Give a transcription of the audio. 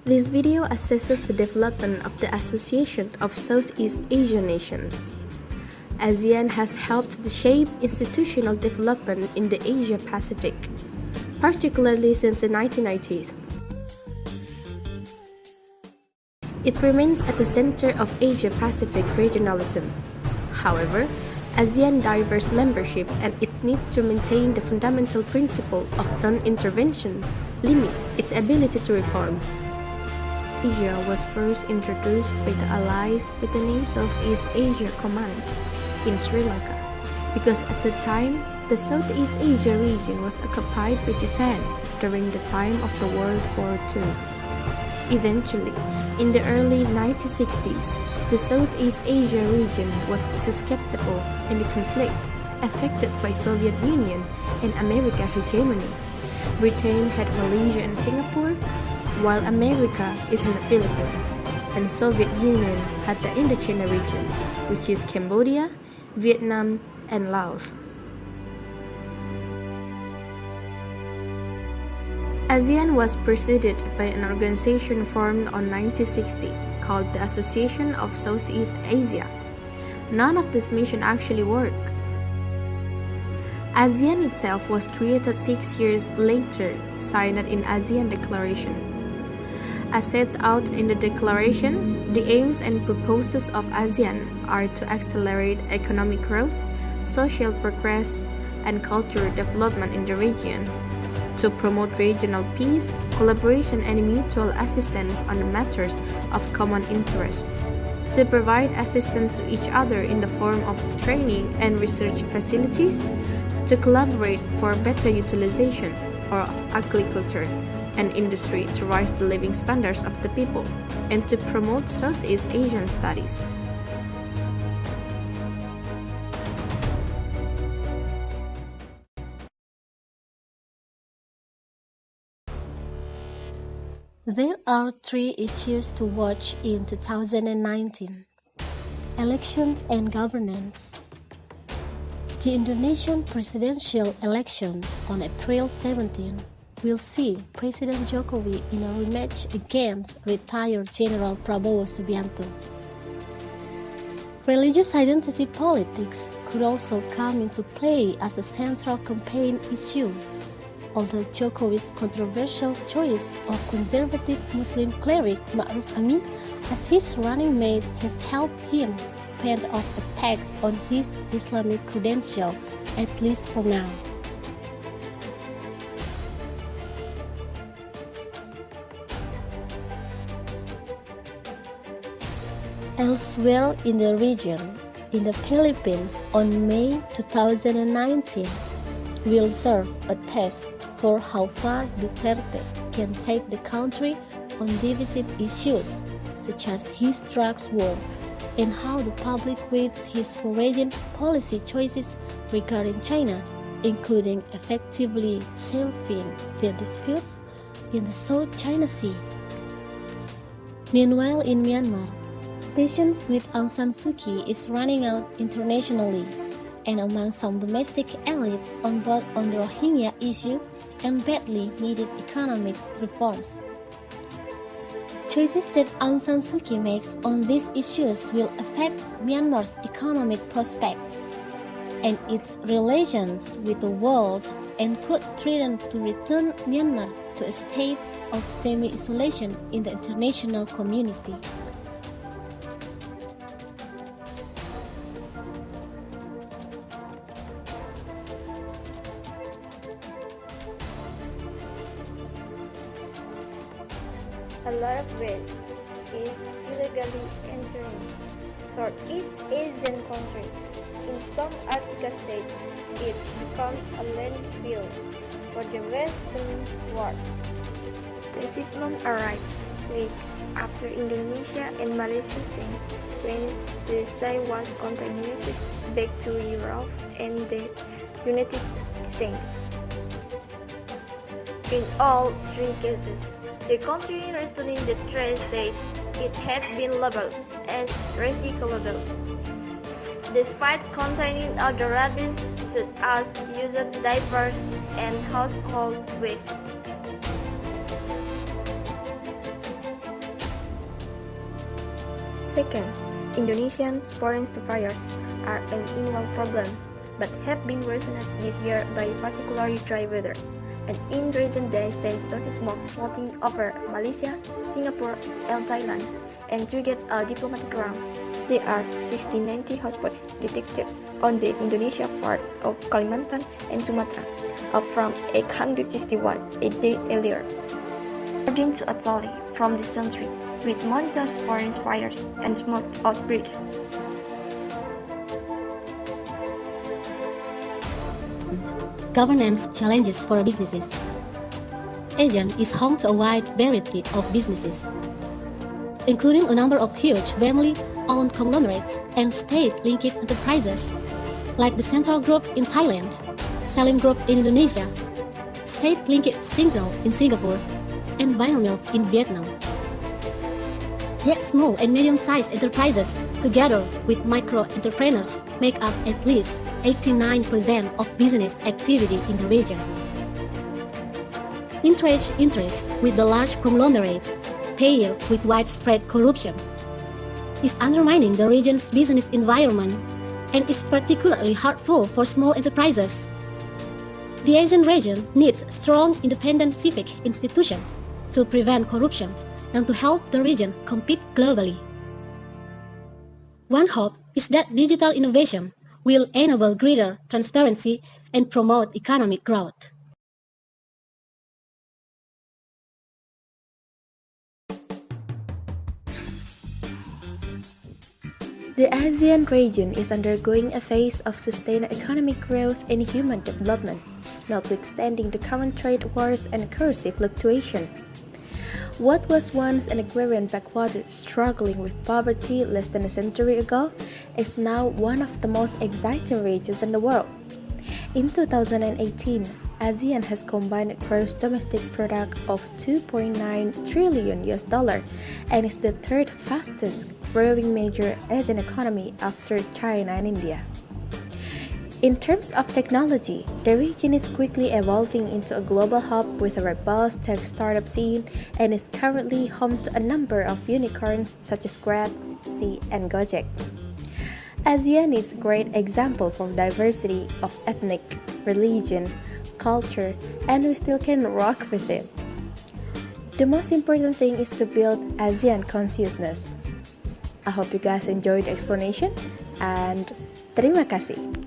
This video assesses the development of the Association of Southeast Asian Nations. ASEAN has helped to shape institutional development in the Asia-Pacific, particularly since the 1990s. It remains at the center of Asia-Pacific regionalism. However, ASEAN diverse membership and its need to maintain the fundamental principle of non-intervention limits its ability to reform. Asia was first introduced by the Allies with the name Southeast Asia Command in Sri Lanka, because at the time, the Southeast Asia region was occupied by Japan during the time of the World War II. Eventually, in the early 1960s, the Southeast Asia region was susceptible in the conflict affected by Soviet Union and American hegemony. Britain had Malaysia and Singapore, while America is in the Philippines, and the Soviet Union had the Indochina region, which is Cambodia, Vietnam, and Laos. ASEAN was preceded by an organization formed on 1960 called the Association of Southeast Asia. None of this mission actually worked. ASEAN itself was created 6 years later, signed in ASEAN Declaration. As set out in the declaration, the aims and purposes of ASEAN are to accelerate economic growth, social progress, and cultural development in the region, to promote regional peace, collaboration, and mutual assistance on the matters of common interest, to provide assistance to each other in the form of training and research facilities, to collaborate for better utilization of agriculture and industry to raise the living standards of the people, and to promote Southeast Asian studies. There are 3 issues to watch in 2019: elections and governance. The Indonesian presidential election on April 17 will see President Jokowi in a rematch against retired General Prabowo Subianto. Religious identity politics could also come into play as a central campaign issue, although Jokowi's controversial choice of conservative Muslim cleric Ma'ruf Amin as his running mate has helped him fend off attacks on his Islamic credential, at least for now. Elsewhere in the region, in the Philippines on May 2019, will serve a test for how far Duterte can take the country on divisive issues such as his drugs war and how the public weighs his foreign policy choices regarding China, including effectively solving their disputes in the South China Sea. Meanwhile, in Myanmar, patience with Aung San Suu Kyi is running out internationally and among some domestic elites on both on the Rohingya issue and badly needed economic reforms. Choices that Aung San Suu Kyi makes on these issues will affect Myanmar's economic prospects and its relations with the world and could threaten to return Myanmar to a state of semi-isolation in the international community. A lot of waste is illegally entering Southeast Asian countries. In some articles said it becomes a landfill for the Western world. The shipment arrived weeks after Indonesia and Malaysia sent planes to say was contaminated back to Europe and the United States. In all 3 cases, the country returning the trash said it had been labeled as recyclable, despite containing other rubbish such as used diapers and household waste. Second, Indonesia's forest fires are an annual problem, but have been worsened this year by particularly dry weather. And in recent days, since those smoke floating over Malaysia, Singapore, and Thailand, and triggered a diplomatic round. There are 60-90 hotspots detected on the Indonesia part of Kalimantan and Sumatra, up from 861 a day earlier. According to a tally from the Century, which monitors forest fires and smoke outbreaks. Governance challenges for businesses. ASEAN is home to a wide variety of businesses, including a number of huge family-owned conglomerates and state-linked enterprises, like the Central Group in Thailand, Salim Group in Indonesia, state-linked Singtel in Singapore, and Vinamilk in Vietnam. Yet small and medium-sized enterprises, together with micro-entrepreneurs, make up at least 89% of business activity in the region. Entrenched interests with the large conglomerates, paired with widespread corruption, is undermining the region's business environment and is particularly harmful for small enterprises. The ASEAN region needs strong independent civic institutions to prevent corruption and to help the region compete globally. One hope is that digital innovation will enable greater transparency and promote economic growth. The ASEAN region is undergoing a phase of sustained economic growth and human development, notwithstanding the current trade wars and currency fluctuation. What was once an agrarian backwater struggling with poverty less than a century ago is now one of the most exciting regions in the world. In 2018, ASEAN has combined gross domestic product of $2.9 trillion and is the third fastest growing major ASEAN economy after China and India. In terms of technology, the region is quickly evolving into a global hub with a robust tech startup scene and is currently home to a number of unicorns such as Grab, Sea, and Gojek. ASEAN is a great example for diversity of ethnic, religion, culture, and we still can rock with it. The most important thing is to build ASEAN consciousness. I hope you guys enjoyed the explanation and terima kasih.